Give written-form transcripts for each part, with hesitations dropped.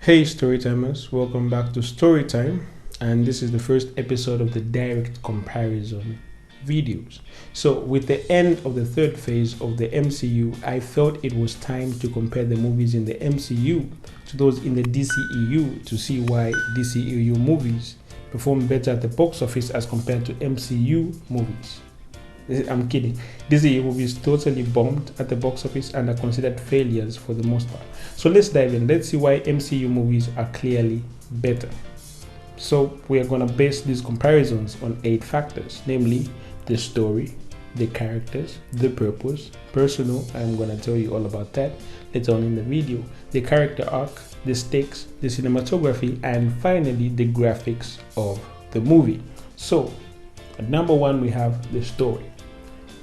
Hey Storytimers, welcome back to Storytime, and this is the first episode of the direct comparison videos. So with the end of the third phase of the MCU, I felt it was time to compare the movies in the MCU to those in the DCEU to see why DCEU movies perform better at the box office as compared to MCU movies. I'm kidding. Disney movies totally bombed at the box office and are considered failures for the most part. So let's dive in. Let's see why MCU movies are clearly better. So we are going to base these comparisons on 8 factors, namely the story, the characters, the purpose, personal, I'm going to tell you all about that later on in the video, the character arc, the stakes, the cinematography, and finally the graphics of the movie. So at number 1 we have the story.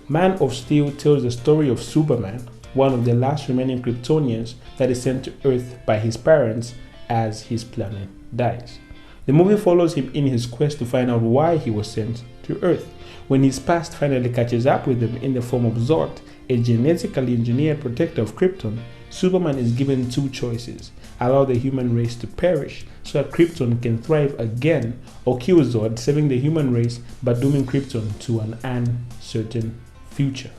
Man of Steel tells the story of Superman, one of the last remaining Kryptonians that is sent to Earth by his parents as his planet dies. The movie follows him in his quest to find out why he was sent to Earth. When his past finally catches up with him in the form of Zod, a genetically engineered protector of Krypton, Superman is given 2 choices: allow the human race to perish so that Krypton can thrive again, or kill Zod, saving the human race but dooming Krypton to an uncertain future.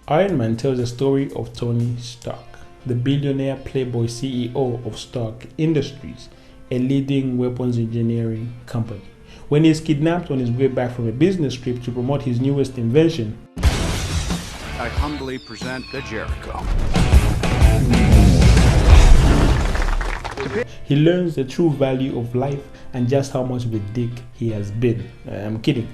Iron Man tells the story of Tony Stark, the billionaire playboy CEO of Stark Industries, a leading weapons engineering company. When he is kidnapped on his way back from a business trip to promote his newest invention, I humbly present the Jericho. he learns the true value of life and just how much of a dick he has been. I'm kidding.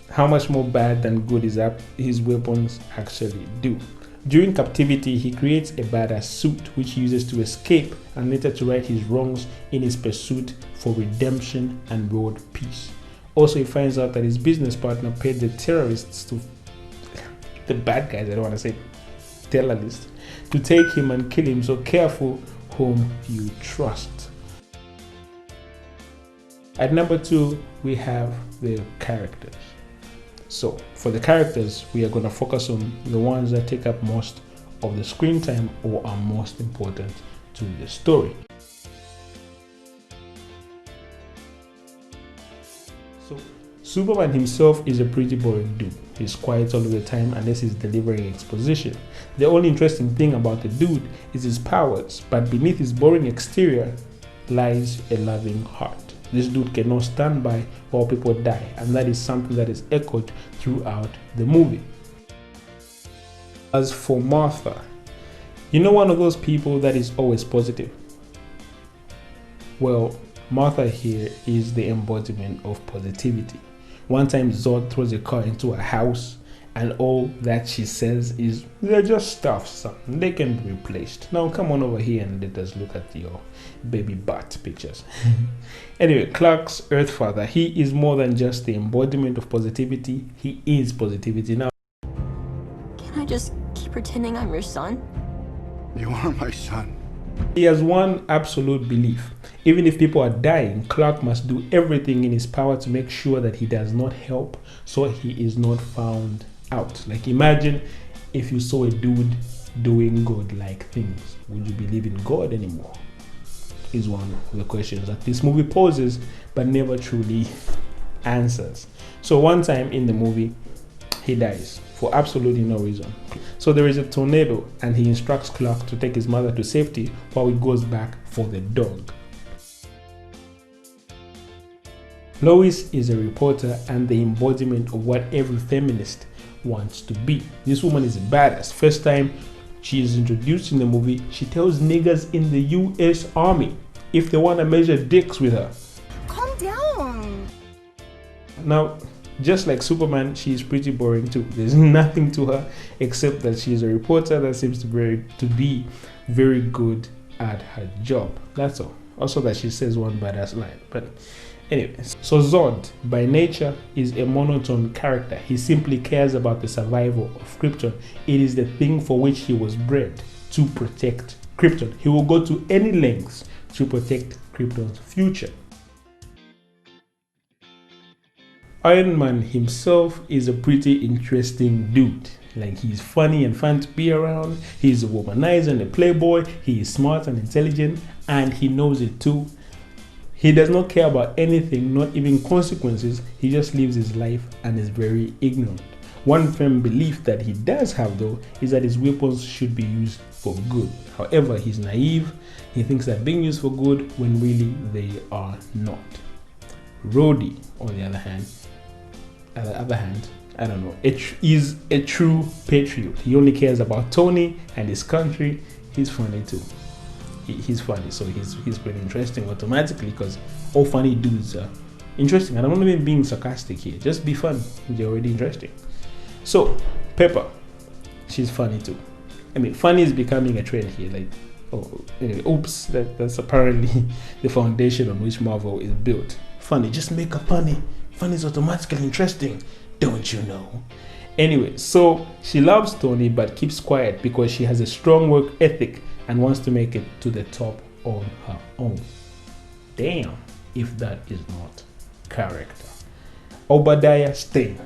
How much more bad than good his weapons actually do. During captivity, he creates a badass suit which he uses to escape and later to right his wrongs in his pursuit for redemption and world peace. Also, he finds out that his business partner paid the terrorists the bad guys, I don't want to say terrorists, to take him and kill him, so careful whom you trust. At number 2, we have the characters. So for the characters, we are going to focus on the ones that take up most of the screen time or are most important to the story. So Superman himself is a pretty boring dude. He's quiet all of the time unless he's delivering exposition. The only interesting thing about the dude is his powers, but beneath his boring exterior lies a loving heart. This dude cannot stand by while people die, and that is something that is echoed throughout the movie. As for Martha, you know, one of those people that is always positive? Well, Martha here is the embodiment of positivity. One time Zod throws a car into a house and all that she says is, they're just stuff, son. They can be replaced. Now come on over here and let us look at your baby butt pictures. Anyway, Clark's Earth father, he is more than just the embodiment of positivity. He is positivity. Now, can I just keep pretending I'm your son? You are my son. he has one absolute belief. Even if people are dying, Clark must do everything in his power to make sure that he does not help, so he is not found out. Like, imagine if you saw a dude doing God-like things. Would you believe in God anymore? Is one of the questions that this movie poses but never truly answers. So one time in the movie, he dies for absolutely no reason. So there is a tornado and he instructs Clark to take his mother to safety while he goes back for the dog. Lois is a reporter and the embodiment of what every feminist wants to be. This woman is a badass. First time she is introduced in the movie, she tells niggas in the US Army if they want to measure dicks with her. Calm down. Now, just like Superman, she is pretty boring too. There's nothing to her except that she is a reporter that seems to be very good at her job. That's all. Also that she says one badass line. But anyways, so Zod by nature is a monotone character. He simply cares about the survival of Krypton. It is the thing for which he was bred, to protect Krypton. He will go to any lengths to protect Krypton's future. Iron Man himself is a pretty interesting dude. Like, he's funny and fun to be around. He's a womanizer and a playboy. He is smart and intelligent, and he knows it too. He does not care about anything, not even consequences. He just lives his life and is very ignorant. One firm belief that he does have, though, is that his weapons should be used for good. However, he's naive. He thinks they're being used for good when really they are not. Rhodey, on the other hand, I don't know, is a true patriot. He only cares about Tony and his country. He's funny too. He's funny, so he's pretty interesting automatically, because all funny dudes are interesting. And I'm not even being sarcastic here. Just be fun. You're already interesting. So, Pepper, she's funny too. I mean, funny is becoming a trend here. Like, oops, that's apparently the foundation on which Marvel is built. Funny, just make a funny. Funny is automatically interesting, don't you know? Anyway, so she loves Tony but keeps quiet because she has a strong work ethic and wants to make it to the top on her own. Damn, if that is not character. Obadiah Stane.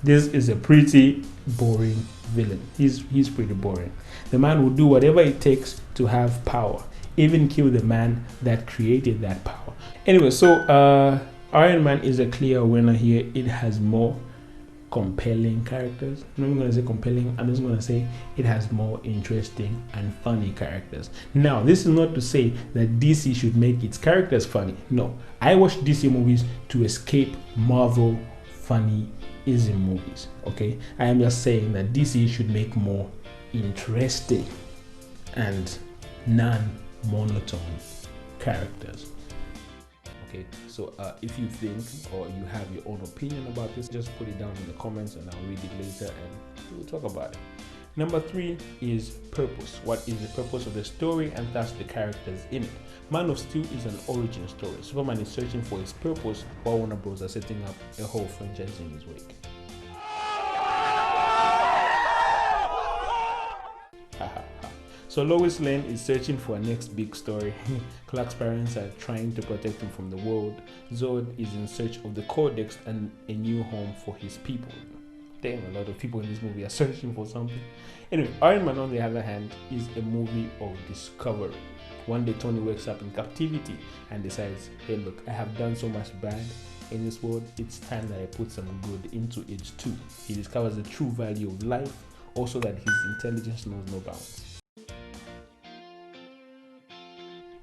This is a pretty boring villain. He's pretty boring. The man will do whatever it takes to have power, even kill the man that created that power. Anyway, so Iron Man is a clear winner here. It has more compelling characters. I'm not even going to say compelling, I'm just going to say it has more interesting and funny characters. Now, this is not to say that DC should make its characters funny. No, I watch DC movies to escape Marvel funnyism movies. Okay, I am just saying that DC should make more interesting and non-monotone characters. Okay, so if you think or you have your own opinion about this, just put it down in the comments and I'll read it later and we'll talk about it. Number 3 is purpose. What is the purpose of the story and thus the characters in it? Man of Steel is an origin story. Superman is searching for his purpose while Warner Bros. Are setting up a whole franchise in his wake. So Lois Lane is searching for a next big story. Clark's parents are trying to protect him from the world. Zod is in search of the Codex and a new home for his people. Damn, a lot of people in this movie are searching for something. Anyway, Iron Man, on the other hand, is a movie of discovery. One day Tony wakes up in captivity and decides, hey look, I have done so much bad in this world, it's time that I put some good into it too. He discovers the true value of life, also that his intelligence knows no bounds.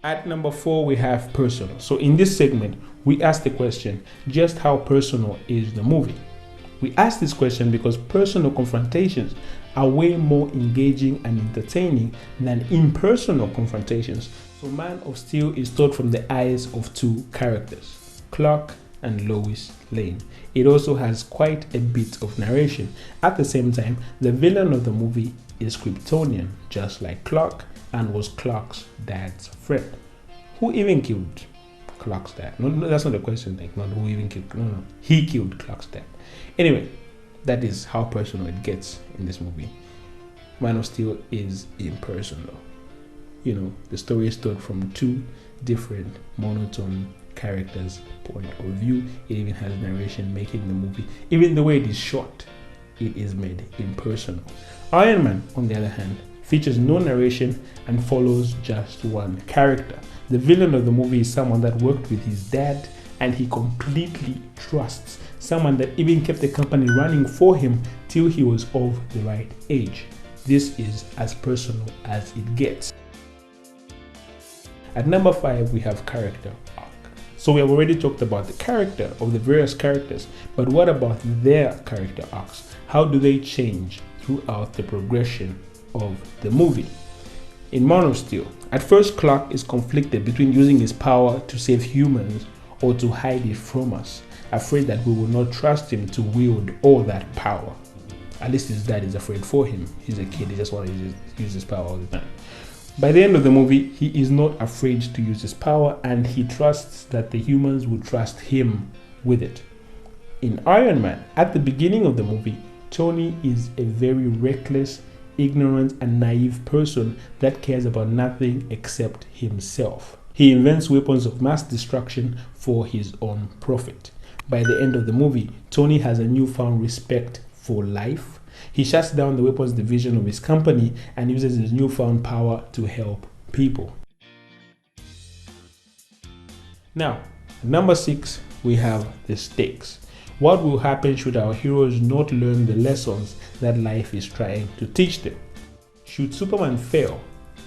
At number 4, we have personal. So in this segment, we ask the question, just how personal is the movie? We ask this question because personal confrontations are way more engaging and entertaining than impersonal confrontations. So Man of Steel is told from the eyes of 2 characters, Clark and Lois Lane. It also has quite a bit of narration. At the same time, the villain of the movie is Kryptonian, just like Clark, and was Clark's dad's friend. Who even killed Clark's dad? No, that's not the question. Like, not who even killed. No. He killed Clark's dad. Anyway, that is how personal it gets in this movie. Man of Steel is impersonal. You know, the story is told from 2 different monotone characters' point of view. It even has narration making the movie. Even the way it is shot, it is made impersonal. Iron Man, on the other hand, features no narration and follows just one character. The villain of the movie is someone that worked with his dad and he completely trusts. Someone that even kept the company running for him till he was of the right age. This is as personal as it gets. At number 5, we have character arc. So we have already talked about the character of the various characters, but what about their character arcs? How do they change throughout the progression of the movie? In Man of Steel, at first Clark is conflicted between using his power to save humans or to hide it from us, afraid that we will not trust him to wield all that power. At least his dad is afraid for him. He's a kid, he just wants to use his power all the time. By the end of the movie, he is not afraid to use his power and he trusts that the humans will trust him with it. In Iron Man, at the beginning of the movie, Tony is a very reckless, ignorant and naive person that cares about nothing except himself. He invents weapons of mass destruction for his own profit. by the end of the movie, Tony has a newfound respect for life. He shuts down the weapons division of his company and uses his newfound power to help people. Now, number 6, we have the stakes. What will happen should our heroes not learn the lessons that life is trying to teach them? Should Superman fail,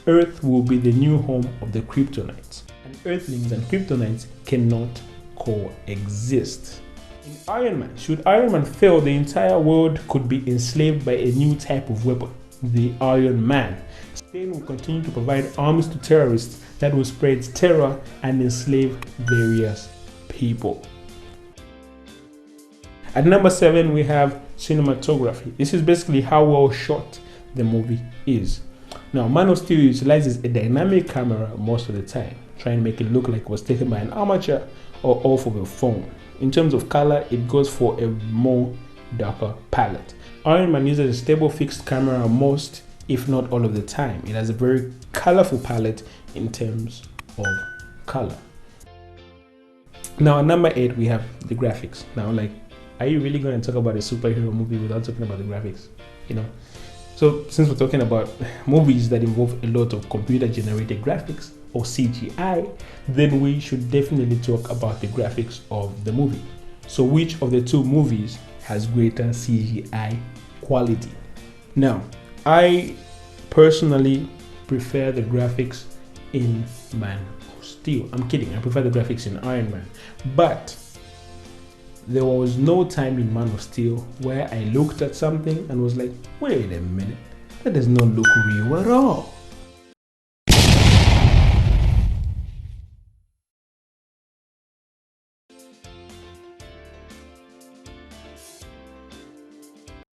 Earth will be the new home of the Kryptonites, and Earthlings and Kryptonites cannot coexist. In Iron Man, should Iron Man fail, the entire world could be enslaved by a new type of weapon, the Iron Man. Spain will continue to provide arms to terrorists that will spread terror and enslave various people. At number 7, we have cinematography. This is basically how well shot the movie is. Now, Man of Steel utilizes a dynamic camera most of the time, trying to make it look like it was taken by an amateur or off of a phone. In terms of color, it goes for a more darker palette. Iron Man uses a stable fixed camera most, if not all of the time. It has a very colorful palette in terms of color. Now, at number 8, we have the graphics. Now, are you really going to talk about a superhero movie without talking about the graphics? So since we're talking about movies that involve a lot of computer generated graphics or CGI, then we should definitely talk about the graphics of the movie. So which of the two movies has greater CGI quality? Now, I personally prefer the graphics in Man of Steel. I'm kidding, I prefer the graphics in Iron Man. But there was no time in Man of Steel where I looked at something and was like, wait a minute, that does not look real at all.